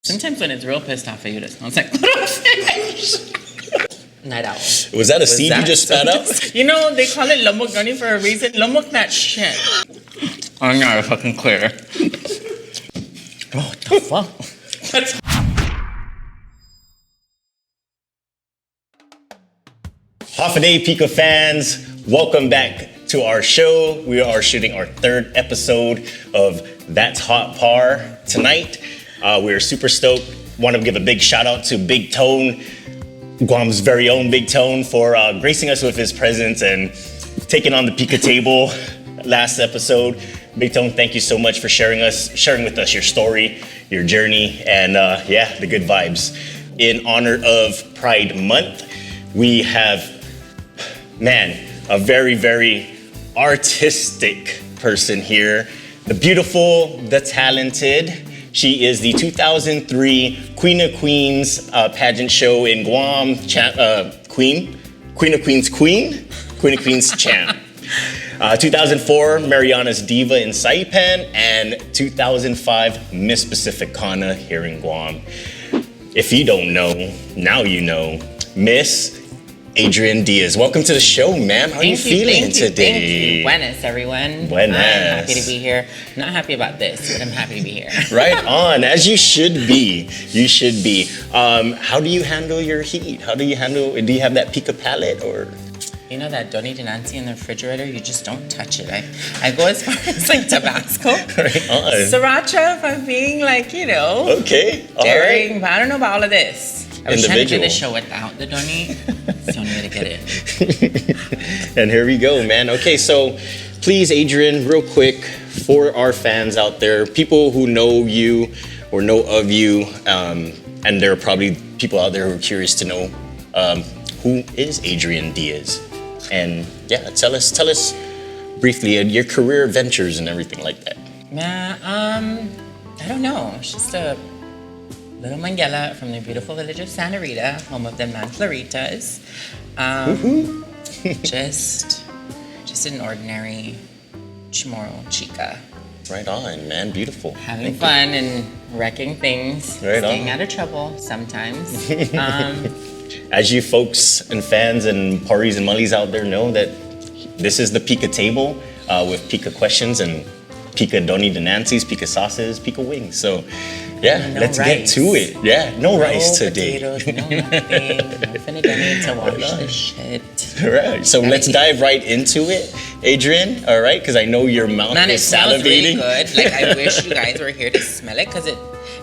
Sometimes when it's real pissed off at you, it sounds like Night owl. Was that a seed you just spat out? You know, they call it lombok gani for a reason. Lombok that shit. I'm not fucking clear. Oh, what the fuck? That's Half a day, Pika fans. Welcome back to our show. We are shooting our third episode of That's Hot Par tonight. We're super stoked. Want to give a big shout out to Big Tone, Guam's very own Big Tone, for gracing us with his presence and taking on the Pika table last episode. Big Tone, thank you so much for sharing with us your story, your journey, and the good vibes. In honor of Pride Month, we have, a very, very artistic person here. The beautiful, the talented. She is the 2003 Queen of Queens pageant show in Guam, Queen of Queens champ. 2004 Mariana's Diva in Saipan, and 2005 Miss Pacificana here in Guam. If you don't know, now you know. Miss Adrian Diaz, welcome to the show, ma'am. How are you feeling today? Thank you. Buenas, everyone. Buenas. I'm happy to be here. Not happy about this, but I'm happy to be here. Right on, as you should be. You should be. How do you handle your heat? Do you have that Pika palette or? You know that dinanche in the refrigerator? You just don't touch it. I go as far as like Tabasco. Right on. Sriracha, if I'm being Okay. daring. But I don't know about all of this. I was trying to do the show without the doni, so I need to get it. And here we go, man. Okay, so please, Adrian, real quick, for our fans out there, people who know you or know of you, and there are probably people out there who are curious to know who is Adrian Diaz. And tell us briefly your career adventures and everything like that. I don't know. It's just a little Manguela from the beautiful village of Santa Rita, home of the Manfloritas. just an ordinary Chamorro chica. Right on, man. Beautiful. Having fun and wrecking things. Right staying on. out of trouble sometimes. As you folks and fans and parties and mullies out there know, that this is the Pika table with Pika questions and Pika doni dinanches, Pika sauces, Pika wings. So let's get to it. No rice today. Potatoes, no nothing. No finna to wash the shit. All right, so let's dive right into it, Adrian. All right, because I know your mouth is smells salivating. really good. I wish you guys were here to smell it, because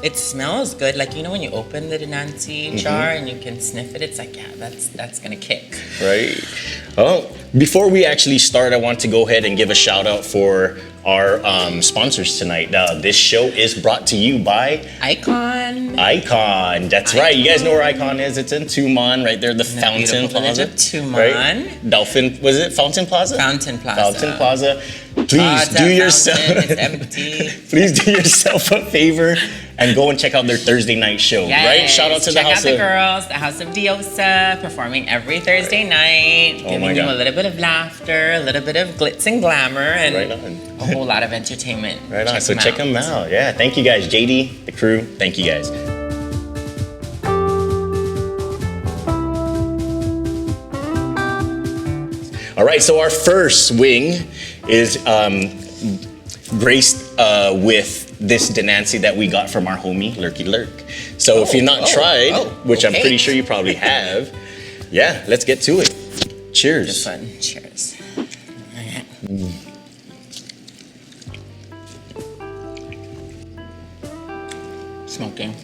it smells good. When you open the dinanche jar and you can sniff it, it's like, that's gonna kick. Right. Oh, before we actually start, I want to go ahead and give a shout out for our sponsors tonight. This show is brought to you by Icon. That's right. You guys know where Icon is. It's in Tumon, right there, the Fountain Plaza. Tumon. Right? Dolphin, was it Fountain Plaza? Fountain Plaza. Please do yourself. It's empty. Please do yourself a favor and go and check out their Thursday night show. Yes. Right? Shout out to check out the girls, the House of Diosa, performing every Thursday night, giving you a little bit of laughter, a little bit of glitz and glamour, and a whole lot of entertainment. Right on. So check them out. Yeah. Thank you guys, JD, the crew. Thank you guys. All right. So our first wing is graced with this dinanche that we got from our homie Lurky Lurk. So if you're not tried, which I'm pretty sure you probably have, let's get to it. Cheers. Good fun. Cheers. Smoking.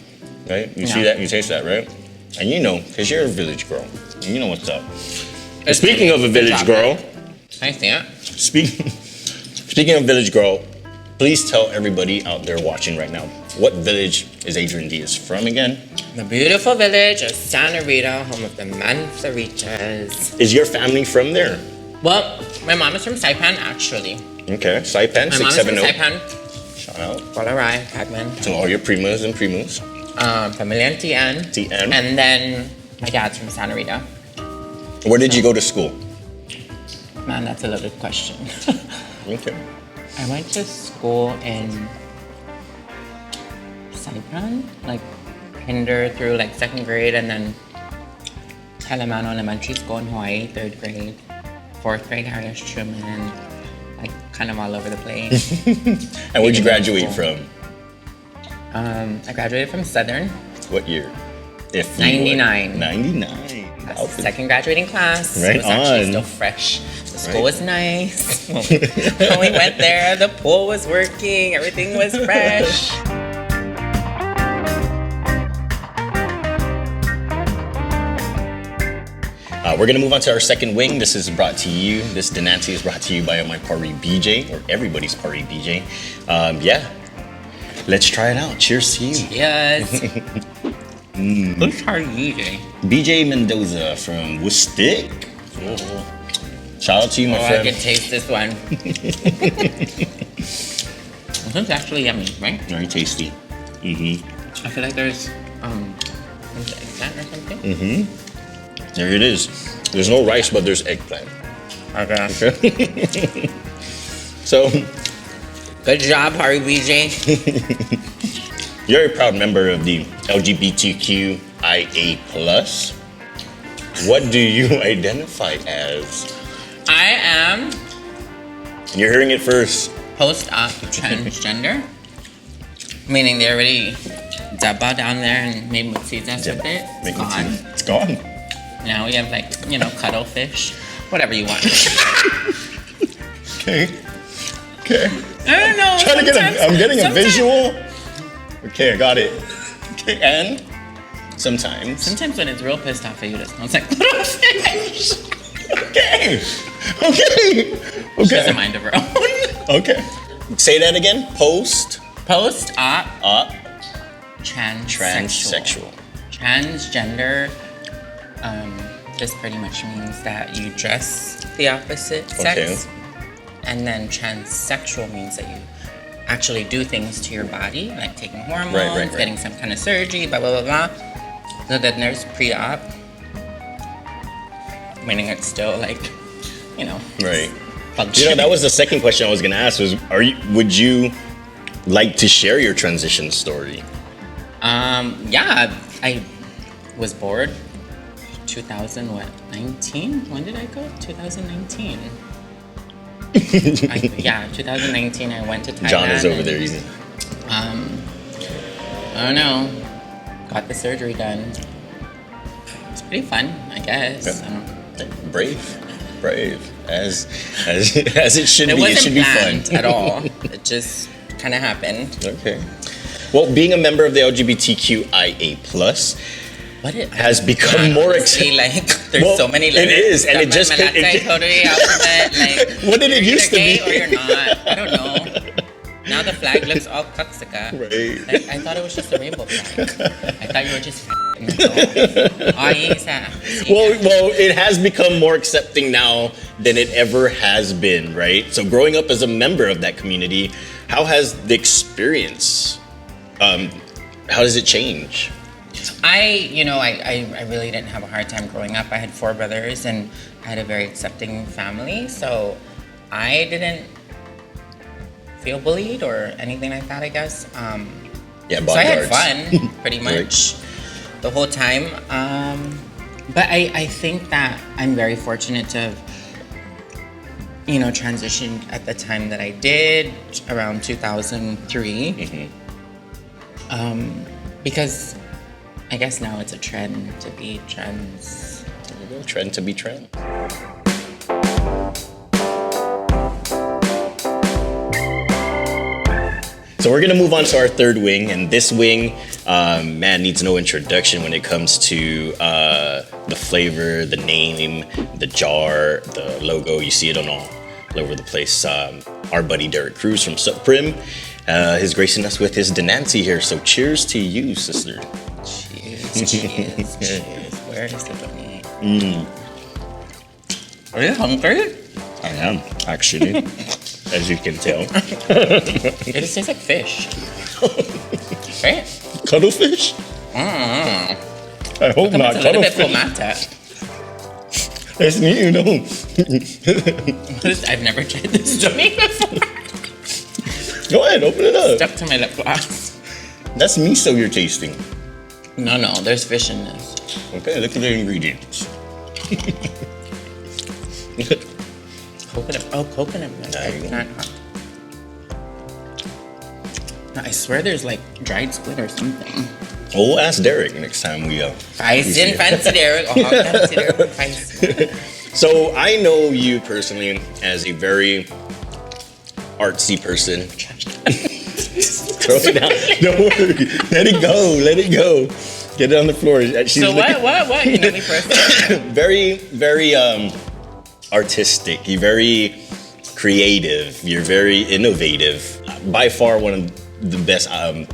Right? You see that? You taste that, right? And you know, because you're a village girl. And you know what's up. Speaking of a village girl. I see it. Speaking of village girl, please tell everybody out there watching right now, what village is Adrian Diaz from again? The beautiful village of Santa Rita, home of the Manfloritas. Is your family from there? Well, my mom is from Saipan, actually. Okay, Saipan, 670. My mom is from Saipan. Shout out. Walarai, Pagman. To all your primas and primus. Familia and TN. And then my dad's from Santa Rita. Where did you go to school? Man, that's a loaded question. Okay. I went to school in Saipan, kinder through like 2nd grade, and then Talamano Elementary School in Hawaii, 3rd grade. 4th grade, Harris Truman, and like kind of all over the place. And where'd you graduate from? I graduated from Southern. What year? 99. 99. That's the 2nd graduating class. Right It was actually on. still fresh. The school was nice. When we went there, the pool was working. Everything was fresh. We're gonna move on to our second wing. This is brought to you. This dinanche is brought to you by my party BJ, or everybody's party BJ. Yeah, let's try it out. Cheers to you. Yes. Who's our DJ? BJ Mendoza from Worcester. Oh. Shout out to you, my friend. I can taste this one. This one's actually yummy, right? Very tasty. Mm-hmm. I feel like there's eggplant or something. Mm-hmm. There it is. There's no rice, but there's eggplant. Okay. So, good job, Harry BJ. you're a proud member of the LGBTQIA+. What do you identify as? I am You're hearing it first. post-op transgender, meaning they already dabba down there and made mutsitas with it. It's gone. It's gone. Now we have like, cuttlefish, whatever you want. Okay. Okay. I don't know. I'm getting a visual. Okay, I got it. Okay, and sometimes when it's real pissed off at you, it smells like cuttlefish. Okay. She doesn't mind of her own. Okay. Say that again. Post-op Up. transsexual. Transgender, just pretty much means that you dress the opposite sex. And then transsexual means that you actually do things to your body, like taking hormones, Right. getting some kind of surgery, blah, blah, blah, blah. So then there's pre-op, meaning it's still like, Right. functioning. That was the second question I was gonna ask was, would you like to share your transition story? Yeah, I was bored 2019? When did I go? 2019. 2019 I went to Thailand. John is over there eating. I don't know. Got the surgery done. It's pretty fun, I guess. Yeah. Brave. As it should be. It should be fun. It wasn't planned at all. It just kind of happened. Okay. Well, being a member of the LGBTQIA+, has become more accepting. Like, there's so many letters. It is, and it just... totally alphabet, like, what did it used to be? You're gay or you're not. I don't know. Now the flag looks all cuxica. Right. Like, I thought it was just a rainbow flag. I thought you were just Well, it has become more accepting now than it ever has been, right? So growing up as a member of that community, how has the experience, how does it change? I really didn't have a hard time growing up. I had 4 brothers and I had a very accepting family, so I didn't feel bullied or anything like that, I guess. So I had fun pretty much the whole time. But I think that I'm very fortunate to have, transitioned at the time that I did, around 2003. Because I guess now it's a trend to be trans. There you go, trend to be trans. So we're gonna move on to our third wing, and this wing, needs no introduction when it comes to the flavor, the name, the jar, the logo. You see it on all over the place. Our buddy Derek Cruz from Supreme is gracing us with his dinanche here. So cheers to you, sister. Cheers. Where is the donate? Are you hungry? I am, actually, as you can tell. It just tastes like fish. Right? Cuttlefish? Mm. I hope not. It's a little bit Cuttlefish. pomata. That's me, I've never tried this donate before. Go ahead, open it up. Stuck to my lip gloss. That's miso you're tasting. No, there's fish in this. Okay, look at the ingredients. Coconut milk. There you go. Not hot. No, I swear there's like dried squid or something. Well, we'll ask Derek next time we Feisty and fancy Derek. Oh, fancy Derek. Feisty. So I know you personally as a very artsy person. Throw it down. Don't worry. Let it go. Get it on the floor. So what? You know me first. Very, very artistic. You're very creative. You're very innovative. By far one of the best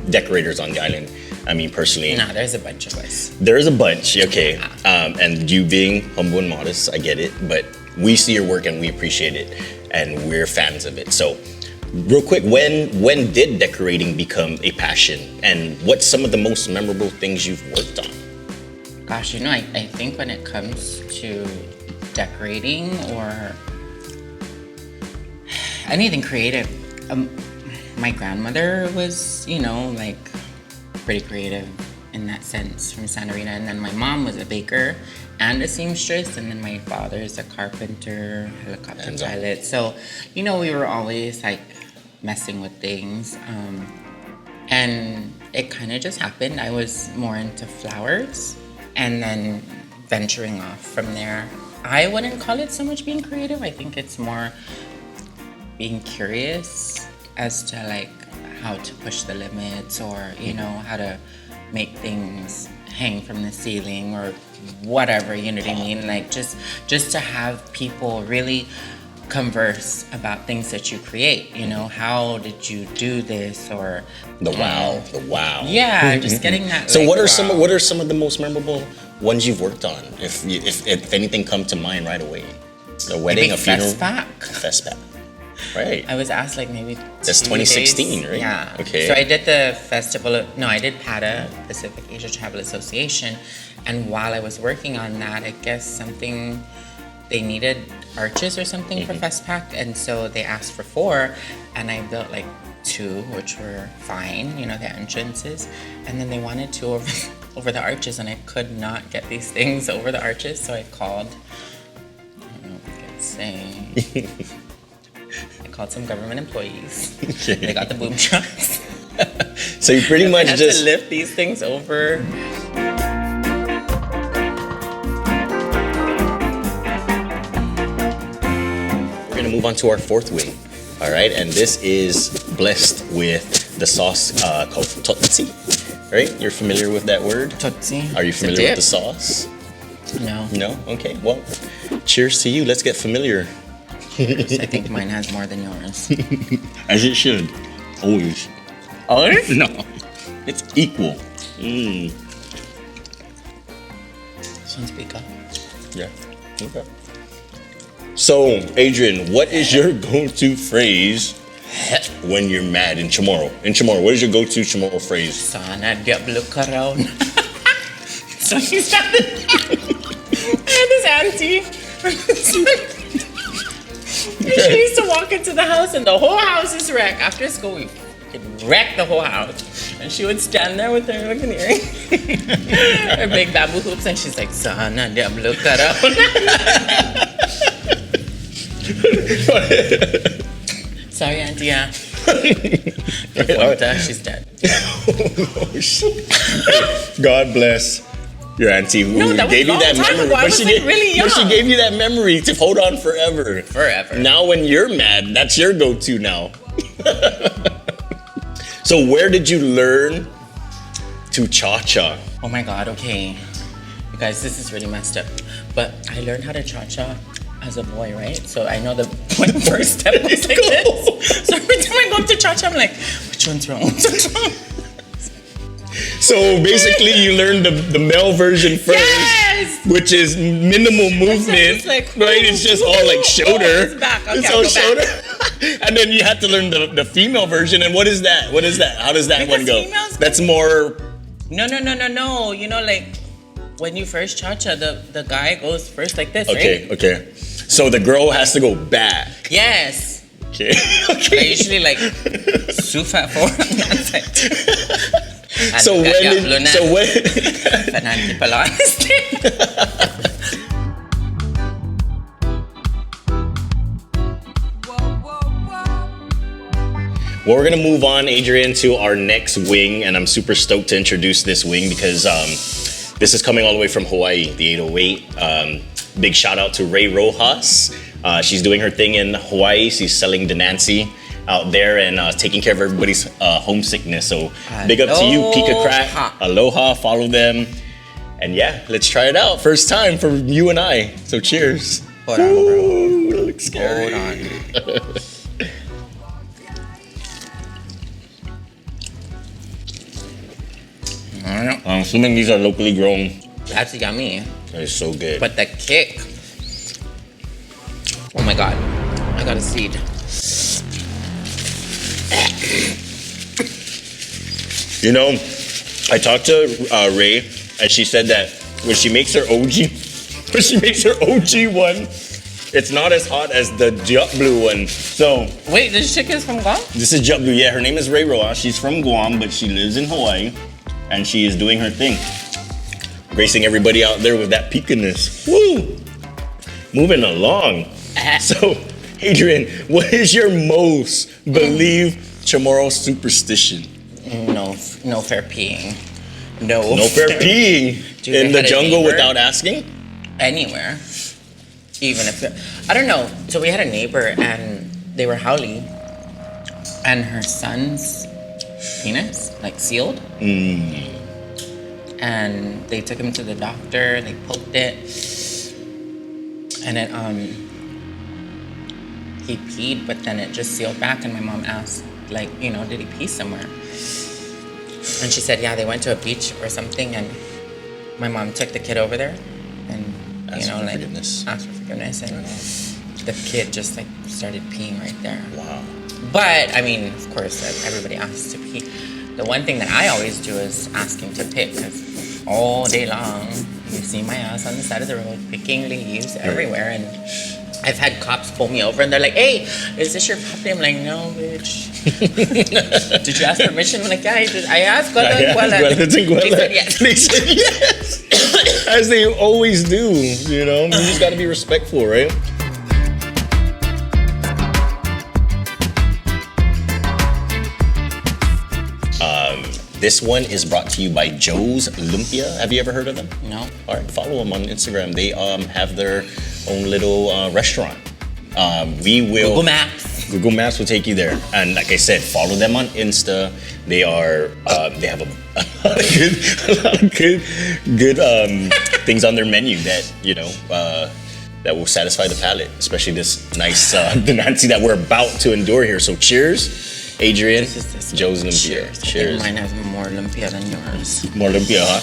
decorators on the island. I mean, personally. No, there's a bunch of us. There's a bunch, okay. And you being humble and modest, I get it. But we see your work and we appreciate it. And we're fans of it. So, real quick, when did decorating become a passion? And what's some of the most memorable things you've worked on? Gosh, I think when it comes to decorating or anything creative, my grandmother was, like, pretty creative in that sense from Santa Rita. And then my mom was a baker and a seamstress. And then my father's a carpenter, helicopter pilot. So, we were always, like, messing with things. And it kind of just happened. I was more into flowers and then venturing off from there. I wouldn't call it so much being creative. I think it's more being curious as to like how to push the limits or, how to make things hang from the ceiling or whatever, you know what I mean? Like just to have people really converse about things that you create, how did you do this or the wow. Yeah, just getting that. So what are some of the most memorable ones you've worked on? If anything come to mind right away, a wedding, a funeral, festpack. Right. I was asked like maybe. That's 2016, days. right? Yeah. Okay. So I did the festival. I did PATA, Pacific Asia Travel Association, and while I was working on that, I guess they needed arches or something for Festpack, and so they asked for 4, and I built like 2, which were fine, the entrances, and then they wanted 2 over the arches, and I could not get these things over the arches, so I called. I don't know if I can say. I called some government employees. Okay. They got the boom trucks. So you pretty much had to lift these things over. We're gonna move on to our 4th wing. All right, and this is blessed with the sauce called totsi. Right? You're familiar with that word? Totsi. Are you familiar with the sauce? No. No? Okay. Well, cheers to you. Let's get familiar. I think mine has more than yours. As it should. Always. Always? No. It's equal. This one's bigger. Yeah. Okay. So, Adrian, what is your go-to phrase when you're mad in Chamorro? In Chamorro, what is your go-to Chamorro phrase? Sana diablo ka raw. So he started. I had this auntie. She used to walk into the house and the whole house is wrecked. After school, we wrecked the whole house. And she would stand there with her looking earring, her big bamboo hoops, and she's like, Sana diablo ka raw. Sorry, Auntie. She's dead. Oh, shit. God bless your auntie who gave you that memory. I was really young. But she gave you that memory to hold on forever. Forever. Now when you're mad, that's your go-to now. So where did you learn to cha-cha? Oh my God, okay. You guys, this is really messed up. But I learned how to cha-cha as a boy, right? So I know the first step was like this. So every time I go up to cha-cha, I'm like, which one's wrong? Which one's wrong? So basically you learned the male version first. Yes! Which is minimal movement. Like, right? It's just all like shoulder. It's back. Okay, it's all shoulder. And then you have to learn the female version. And what is that? What is that? How does that one go? That's more... No. Like when you first cha-cha, the guy goes first like this, right? Okay. So the girl has to go back. Yes. Okay. I usually like soup at forward on that side. So when did, so when Well, we're gonna move on, Adrian, to our next wing, and I'm super stoked to introduce this wing because this is coming all the way from Hawaii, the 808. Big shout out to Ray Rojas. She's doing her thing in Hawaii. She's selling dinanche out there and taking care of everybody's homesickness. So big up to you, Pika Crack. Aloha, follow them. And yeah, let's try it out. First time for you and I. So cheers. Hold on, bro. Ooh, that looks scary. Hold on. I'm assuming these are locally grown. That's yummy. That is so good. But the kick. Oh my God. I got a seed. You know, I talked to Ray, and she said that when she makes her OG one, it's not as hot as the Jet Blue one. So wait, this chicken's from Guam? this is Jet Blue. Yeah, her name is Ray Roa. She's from Guam, but she lives in Hawaii, and she is doing her thing, gracing everybody out there with that peakiness. Woo! Moving along. So, Adrian, what is your most believed Chamorro superstition? No fair peeing. No fair peeing Dude, in I the had a jungle neighbor. without asking? Anywhere. Even if I don't know. So we had a neighbor and they were haole, and her son's penis like sealed. And they took him to the doctor. They poked it, and it he peed, but then it just sealed back. And my mom asked, like, did he pee somewhere? And she said, yeah, they went to a beach or something, and my mom took the kid over there, and asked for forgiveness, and the kid just like started peeing right there. Wow. But I mean, of course, everybody asks to pee. The one thing that I always do is ask him to pick, because all day long you see my ass on the side of the road picking leaves everywhere, and I've had cops pull me over and they're like, "Hey, is this your puppy?" I'm like, "No, bitch." Did you ask permission? I'm like, "Yeah, I asked. They said yes. They said yes. As they always do, you just got to be respectful, right? This one is brought to you by Joe's Lumpia. Have you ever heard of them? No. All right, follow them on Instagram. They have their own little restaurant. We will Google Maps will take you there. And like I said, follow them on Insta. They are they have a lot of good things on their menu that that will satisfy the palate, especially this nice dinanche that we're about to endure here. So cheers. Adrian, Joe's Lumpia. Cheers. Mine has more lumpia than yours. More lumpia, huh?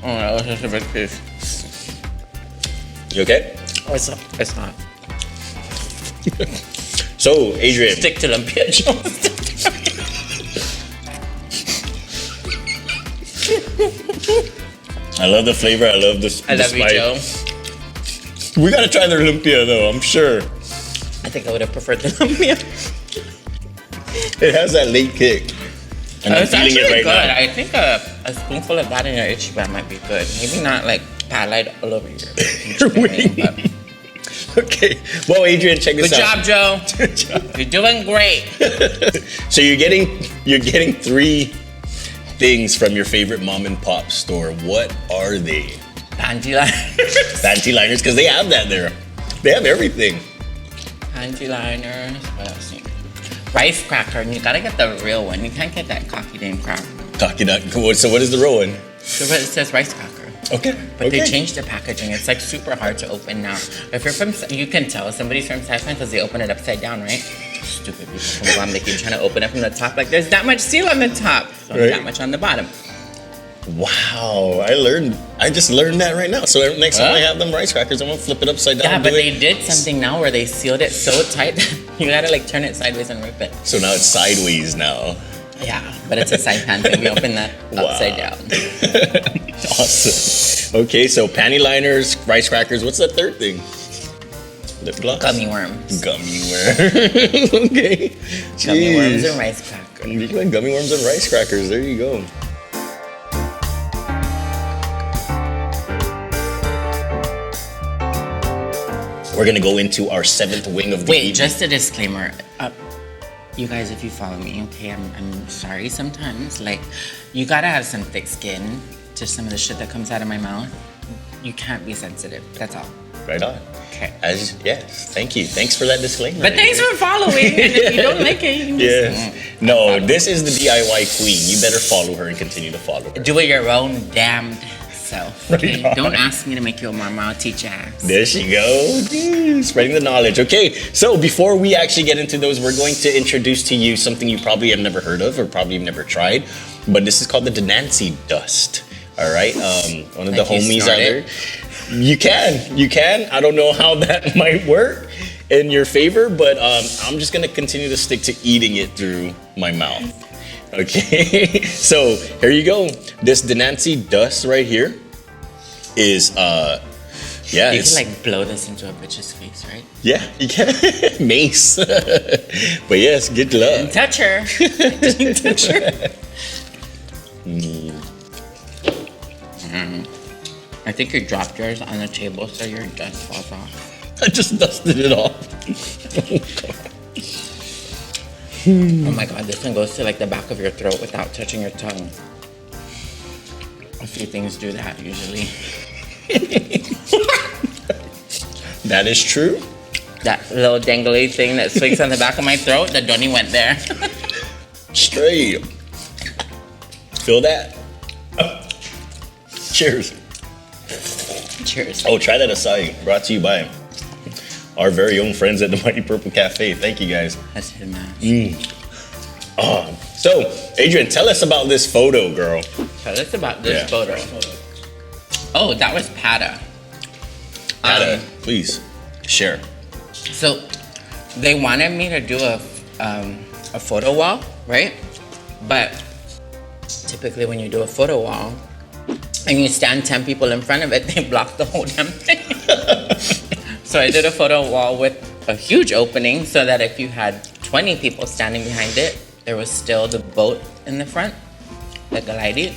Oh, that was such a big piece. You okay? Oh, it's hot. So, Adrian. Stick to lumpia, Joe. I love the flavor. I love the I love spice. you, Joe. We gotta try their lumpia though, I'm sure. I think I would have preferred the lumpia. It has that late kick. And I'm It's feeling actually it right good. now. I think a spoonful of that in your itchy bag might be good. Maybe not like palette all over your wing. but Okay. Well, Adrian, check this good out. job, Joe. Good job. You're doing great. So you're getting 3 things from your favorite mom and pop store. What are they? Panty liners. Panty liners, because they have that there. They have everything. Panty liners. What else? Rice cracker, and you gotta get the real one. You can't get that cocky damn crap. Cocky duck. So what is the roll one? So it says rice cracker. Okay. But they changed the packaging. It's like super hard to open now. If you're from, you can tell somebody's from Saipan because they open it upside down, right? Stupid people from Guam, they keep trying to open it from the top. Like there's that much seal on the top, so Right. that much on the bottom. Wow, I just learned that right now. So next time I have them rice crackers, I'm gonna flip it upside down. Yeah, and but do they it. did something now where they sealed it so tight you gotta like turn it sideways and rip it. So now it's sideways now. Yeah, but it's a Saipan thing. We open that upside down. Awesome. Okay, so panty liners, rice crackers. What's the third thing? Lip gloss? Gummy worms. Gummy worms. Okay. Gummy worms Jeez. and rice crackers. You like gummy worms and rice crackers. There you go. We're gonna go into our 7th wing of the Wait, evening. just a disclaimer. You guys, if you follow me, okay, I'm sorry sometimes. Like, you gotta have some thick skin to some of the shit that comes out of my mouth. You can't be sensitive. That's all. Right on. Okay. Yes, thank you. Thanks for that disclaimer. But thanks for following. And if you don't like it, you can just Yes. No, this is the DIY queen. You better follow her and continue to follow her. do it your own damned self. Okay? Right on. Don't ask me to make you a mama. I'll teach your ass. There she goes, spreading the knowledge. Okay, so before we actually get into those, we're going to introduce to you something you probably have never heard of or probably have never tried, but this is called the dinanche dust. All right, one of the Like you homies snort out there. it? You can. I don't know how that might work in your favor, but I'm just gonna continue to stick to eating it through my mouth. Okay, so here you go. This dinanche dust right here is yeah, You it's, can like blow this into a bitch's face, right? yeah, you can. Mace. But yes, good luck. Touch her. Touch her. I think you dropped yours on the table, so your dust falls off. I just dusted it off. Oh my god, this one goes to like the back of your throat without touching your tongue. A few things do that usually. That is true. That little dangly thing that swings on the back of my throat, the Donnie went there. Straight. Feel that? Cheers. Cheers. Oh, try that acai. Brought to you by our very own friends at the Mighty Purple Cafe. Thank you guys. That's his mask. So, Adrian, tell us about this photo, girl. Tell us about this Yeah. photo. Oh, that was Pata. Ada, please share. So they wanted me to do a photo wall, right? But typically when you do a photo wall and you stand 10 people in front of it, they block the whole damn thing. So I did a photo wall with a huge opening so that if you had 20 people standing behind it, there was still the boat in the front, the glidey.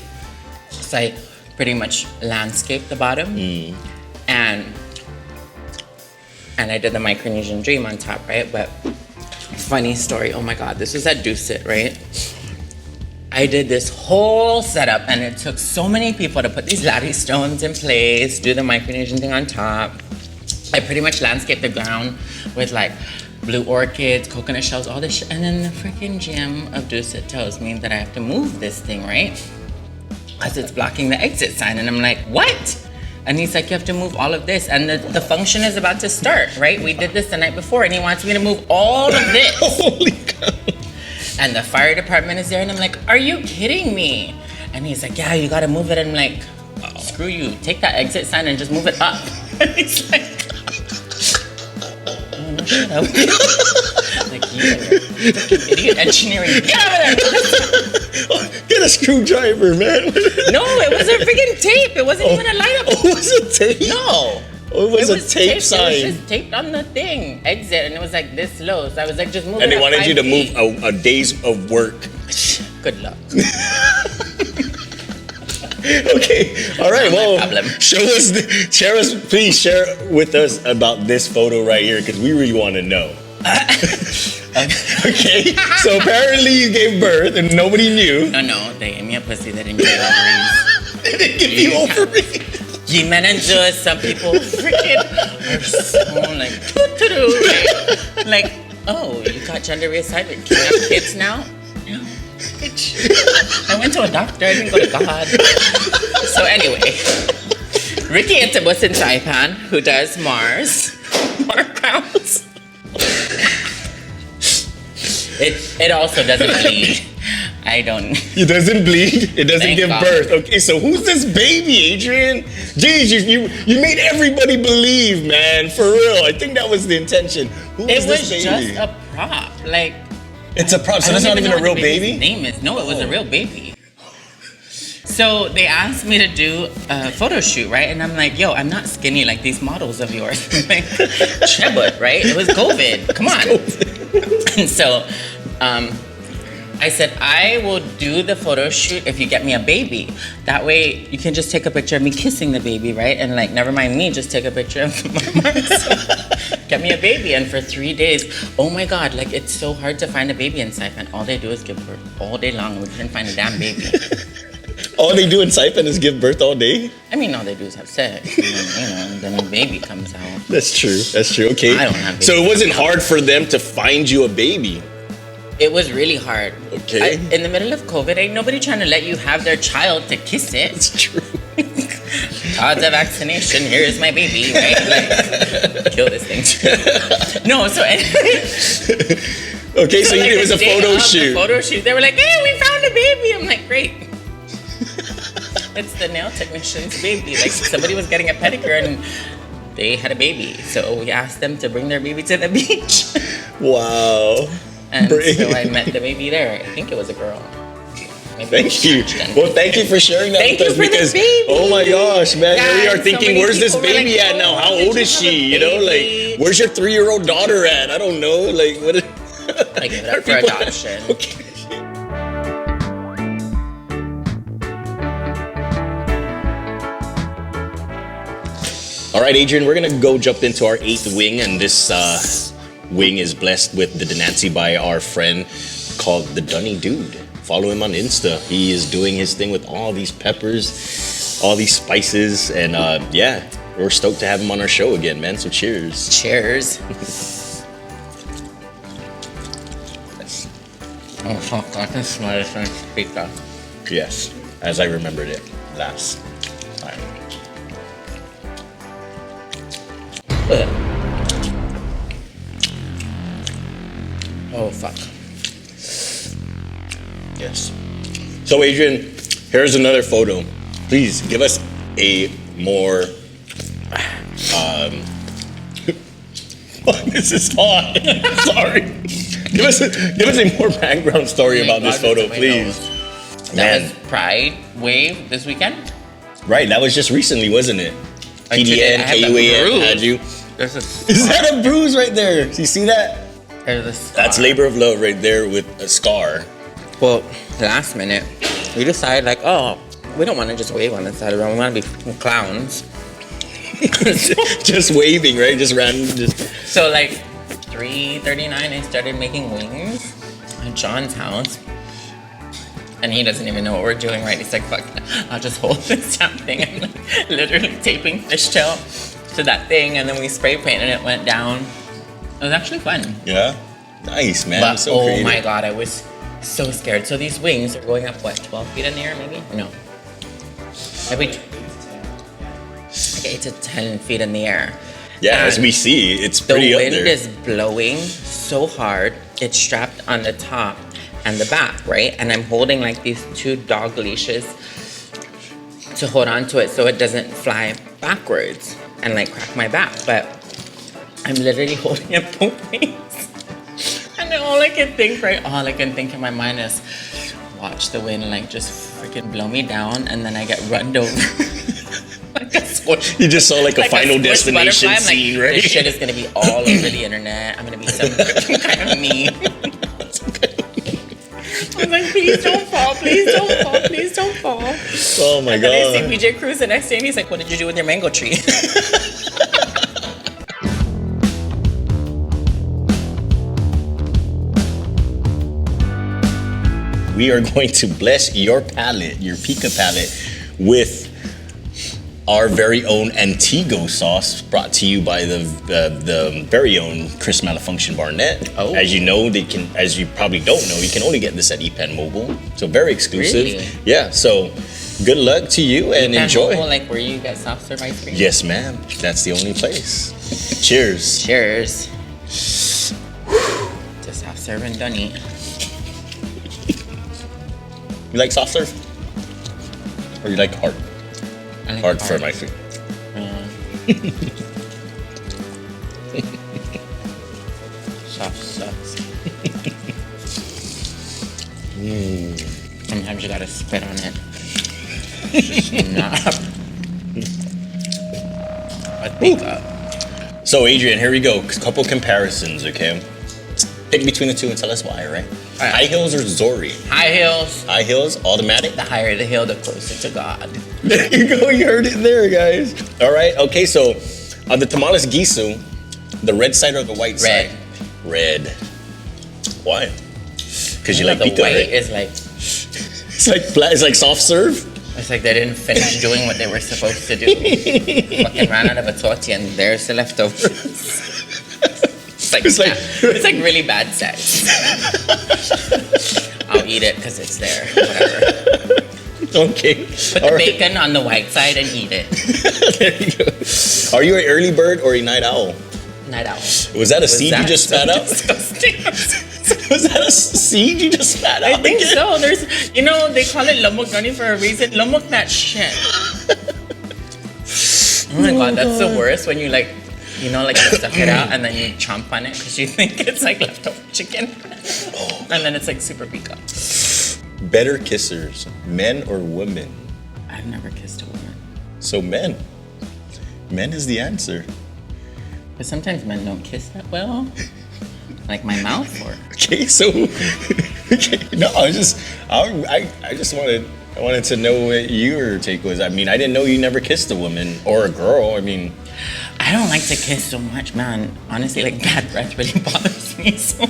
So I pretty much landscaped the bottom and I did the Micronesian Dream on top, right? But funny story, oh my God, this was at Dusit, right? I did this whole setup and it took so many people to put these latte stones in place, do the Micronesian thing on top. I pretty much landscaped the ground with like blue orchids, coconut shells, all this shit. And then the freaking GM of Dusit tells me that I have to move this thing, right? Because it's blocking the exit sign. And I'm like, what? And he's like, you have to move all of this. And the function is about to start, right? We did this the night before and he wants me to move all of this. Holy cow. And the fire department is there and I'm like, are you kidding me? And he's like, yeah, you gotta move it. And I'm like, screw you, take that exit sign and just move it up. And he's like, oh, no, shut up. Like, you fucking idiot engineering, get over there. Get a screwdriver, man. No, it was a freaking tape. It wasn't even a light up. Oh, it was a tape? No. Oh, it was a tape taped. sign. It was just taped on the thing, exit, and it was like this low. So I was like, just move it. And they up wanted 5 you to feet. move a day's of work. Good luck. Okay, all right. Not my Well, problem. please share with us about this photo right here because we really want to know. Okay, so apparently you gave birth and nobody knew. No, they gave me a pussy. They didn't give me ovaries. They didn't give you ovaries. Ye men and just some people freaking are so like doo-doo-doo. Like, oh, you got gender reassignment. Can you have kids now? No, bitch. I went to a doctor. I didn't go to God. So anyway, Ricky Intibus in Taipan, who does Mars crowns. It also doesn't bleed. I don't. It doesn't bleed. It doesn't Thank give God. birth. Okay, so who's this baby, Adrian? Jeez, you made everybody believe, man. For real. I think that was the intention. Who It is was this baby? just a prop. Like, It's a prop. So I that's don't not even know a real what the baby's baby? name is. No, it was a real baby. So they asked me to do a photo shoot, right? And I'm like, yo, I'm not skinny like these models of yours. Like, Trebut, right? It was COVID. Come on. And so I said, I will do the photo shoot if you get me a baby. That way you can just take a picture of me kissing the baby, right? And like, never mind me, just take a picture of mama. So, get me a baby. And for 3 days, oh my God, like it's so hard to find a baby in Saipan. All they do is give birth all day long. We couldn't find a damn baby. All they do in Saipan is give birth all day? I mean, all they do is have sex. And then the baby comes out. That's true. Okay. I don't have babies. So it wasn't hard for them to find you a baby? It was really hard. Okay. In the middle of COVID, ain't nobody trying to let you have their child to kiss it. It's true. Odds of vaccination, here is my baby, right? Like, kill this thing. No, so anyway. Okay, so it was a photo shoot. Photo shoot. They were like, hey, we found a baby. I'm like, great. It's the nail technician's baby. Like, somebody was getting a pedicure and they had a baby. So we asked them to bring their baby to the beach. Wow. And so I met the baby there. I think it was a girl. Maybe thank you. Well, thank you for sharing that with us because, oh my gosh, man, God, we are thinking, where's this baby like, at now? How old is she? You know, like, where's your 3-year-old daughter at? I don't know. Like, what? I give it up for adoption. Okay. All right, Adrian, we're gonna go jump into our 8th wing, and this wing is blessed with the dinanche by our friend called the Dunny Dude. Follow him on Insta. He is doing his thing with all these peppers, all these spices, and yeah, we're stoked to have him on our show again, man. So cheers. Cheers. Oh fuck, I can smell it from the speaker. Yes, as I remembered it last time. Oh fuck. Yes. So Adrian, here's another photo. Please give us a more this is hot. Sorry. Give us a more background story about this photo, please. That was Pride Wave this weekend? Right, that was just recently, wasn't it? PDN, KUAN had you. Is that a bruise right there? You see that? That's labor of love right there with a scar. Well, last minute, we decided like, oh, we don't want to just wave on the side of the road. We want to be clowns. Just waving, right? Just random. So like 3:39, I started making wings at John's house. And he doesn't even know what we're doing, right? He's like, fuck, I'll just hold this damn thing. I'm like literally taping fishtail to that thing. And then we spray painted and it went down. It was actually fun. Yeah? Nice, man. But So oh creative. my God, I was so scared. So these wings are going up, what, 12 feet in the air maybe? No. Maybe like 8 to 10 feet in the air. Yeah, And as we see, it's pretty the up wind there. is blowing so hard, it's strapped on the top and the back, right? And I'm holding like these 2 dog leashes to hold on to it so it doesn't fly backwards and like crack my back. But I'm literally holding it both ways. And then all I can think in my mind is watch the wind like just freaking blow me down and then I get run over. Like a squish. You just saw like a Like Final squished Destination butterfly. I'm scene, like, right? This shit is gonna be all over the internet. I'm gonna be some kind of meme. I was like, please don't fall, please don't fall, please don't fall. Oh my And then I God. see PJ Cruz the next day and he's like, what did you do with your mango tree? We are going to bless your palate, your pica palate, with our very own Antigo sauce, brought to you by the very own Chris Malfunction Barnett. Oh. As you know, as you probably don't know, you can only get this at EPEN Mobile. So very exclusive. Really? Yeah. So good luck to you and enjoy. Like where you get soft serve ice cream? Yes, ma'am. That's the only place. Cheers. Cheers. To soft serve and done eat. You like soft serve? Or you like hard? I like Hard firm ice cream. Soft sucks. Sometimes you gotta spit on it. Snap. I think So Adrian, here we go. Couple comparisons, okay? Pick between the two and tell us why, right? Right. High heels or Zori? high heels. High heels, automatic. The higher the hill, the closer to God. There you go. You heard it there, guys. All right. Okay. So, on the tamales gisu, the red side or the white Red. side? Red. Why? Because you like the pica, white right? is like, It's like flat. It's like soft serve. it's like they didn't finish doing what they were supposed to do. Fucking ran out of a tortilla and there's the leftovers. It's like really bad sex. I'll eat it because it's there. Whatever. Okay. Put the bacon on the white side and eat it. There you go. Are you an early bird or a night owl? Night owl. Was that a seed you just spat out? Disgusting. Was that a seed you just spat out? I think so. There's, they call it lombok noni for a reason. Lombok that shit. Oh my god, that's the worst when you you stuff it out and then you chomp on it because you think it's like leftover chicken. And then it's like super pica. Better kissers, men or women? I've never kissed a woman. So men. Men is the answer. But sometimes men don't kiss that well. Like my mouth or... Okay, so no, I just wanted to know what your take was. I mean, I didn't know you never kissed a woman or a girl. I mean, I don't like to kiss so much, man. Honestly, bad breath really bothers me. So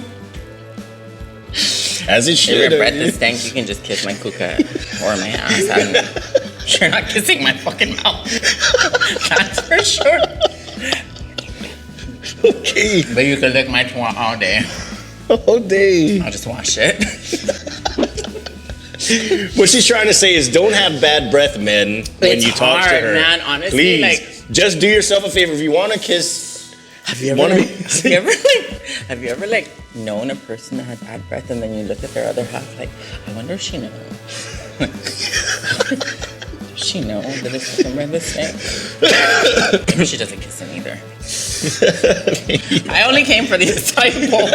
as it should. if your breath is stank, you can just kiss my kuka or my ass. You're not kissing my fucking mouth. That's for sure. Okay. But you can lick my twat all day. All day. I'll just wash it. What she's trying to say is don't have bad breath, men, when It's you talk hard, to her. man, honestly, Please, just do yourself a favor. If you want to kiss, Have you ever known a person that had bad breath and then you look at their other half I wonder if she knows. Does she know that it's fucking breath is stink? She doesn't kiss him either. I only came for the acai bowl.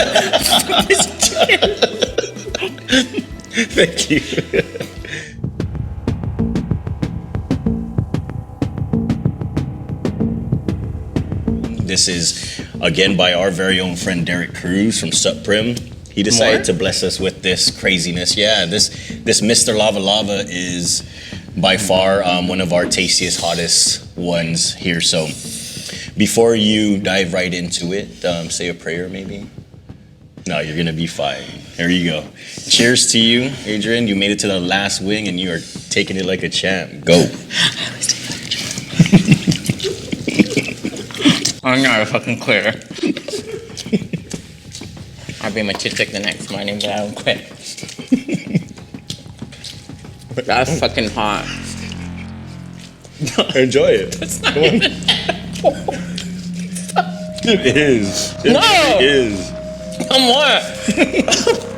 Thank you. This is, again, by our very own friend Derek Cruz from Supreme. He decided to bless us with this craziness. Yeah, this Mr. Lava Lava is by far one of our tastiest, hottest ones here. So before you dive right into it, say a prayer maybe. No, you're gonna be fine. Here you go. Cheers to you, Adrian. You made it to the last wing and you are taking it like a champ. Go. I'm not fucking clear. I'll be machitic the next morning, but I'll quit. That's fucking hot. Enjoy it. It's not even It is. It No! really is. Come on.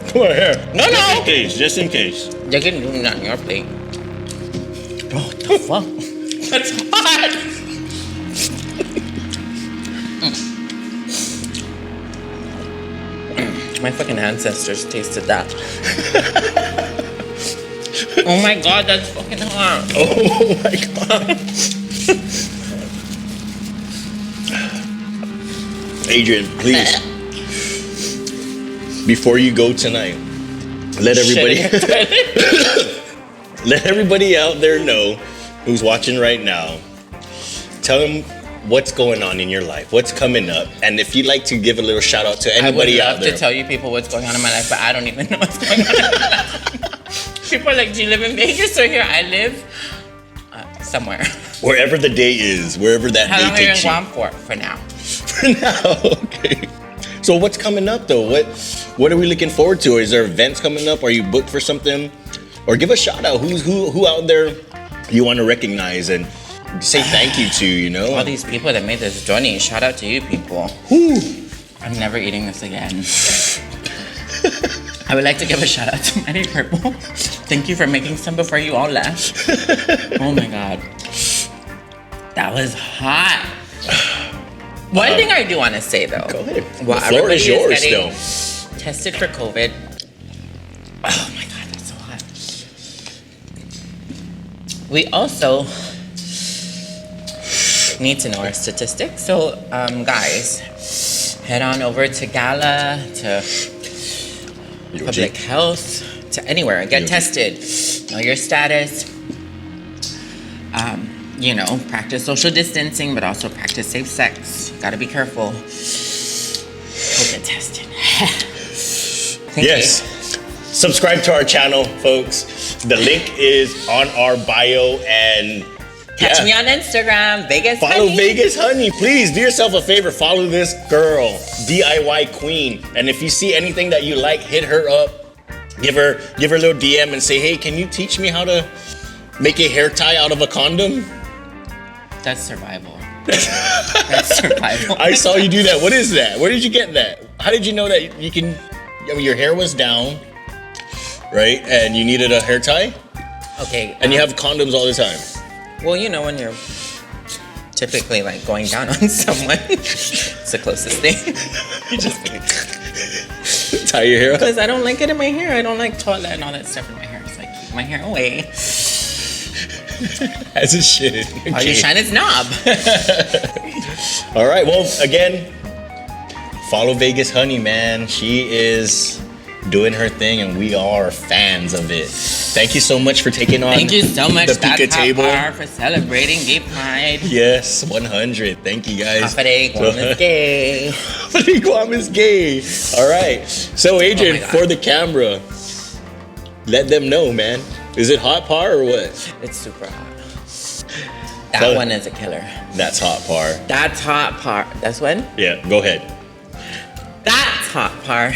Come on here. No, no. Just in case. You can do that on your plate. Bro, what the fuck? That's hot. My fucking ancestors tasted that. Oh my god, that's fucking hot. Oh my god. Adrian, please. Before you go tonight, let everybody out there know who's watching right now. Tell them what's going on in your life, what's coming up, and if you'd like to give a little shout out to anybody out there. I would love to tell you people what's going on in my life, but I don't even know what's going on in my life. People are like, do you live in Vegas or here? I live somewhere. Wherever the day is, wherever that How long day are you takes in you. Guam for now? For now, okay. So what's coming up though? What are we looking forward to? Is there events coming up? Are you booked for something? Or give a shout out. Who out there you want to recognize and say thank you to, you know? All these people that made this journey, shout out to you people. Whew. I'm never eating this again. I would like to give a shout out to Mighty Purple. Thank you for making some before you all left. Oh my god. That was hot. One thing I do want to say though. Go ahead. While The floor is everybody yours getting still. tested for COVID. Oh my god, that's so hot. we also need to know our statistics. So, guys, head on over to Gala, to public health, to anywhere. Get tested. Know your status. You know, practice social distancing, but also practice safe sex. Gotta be careful. Go get tested. Thank Yes. you. Subscribe to our channel, folks. The link is on our bio, and Catch me on Instagram, Vegas follow Honey. Vegas Honey. Please do yourself a favor. Follow this girl, DIY Queen. And if you see anything that you like, hit her up. Give her a little DM and say, hey, can you teach me how to make a hair tie out of a condom? That's survival. That's survival. I saw you do that. What is that? Where did you get that? How did you know that you can? I mean, your hair was down, right? And you needed a hair tie, Okay. and you have condoms all the time. Well, you know, when you're typically like going down on someone, it's the closest thing. You just Tie your hair up. because I don't like it in my hair. I don't like toilet and all that stuff in my hair. So I keep my hair away. As it should. All you shine is knob. All right. Well, again, follow Vegas Honey, man. She is doing her thing, and we are fans of it. Thank you so much for taking on. Thank you so much, the Pika That's table. Hot Par, for celebrating Gay Pride. Yes, 100. Thank you guys. Hafade, Guam is gay. Guam is gay. All right. So, Adrian, Oh my God. for the camera, let them know, man. Is it hot par or what? It's super hot. That Tell- one is a killer. That's hot par. That's hot par. That's one? Yeah, go ahead. That's hot par.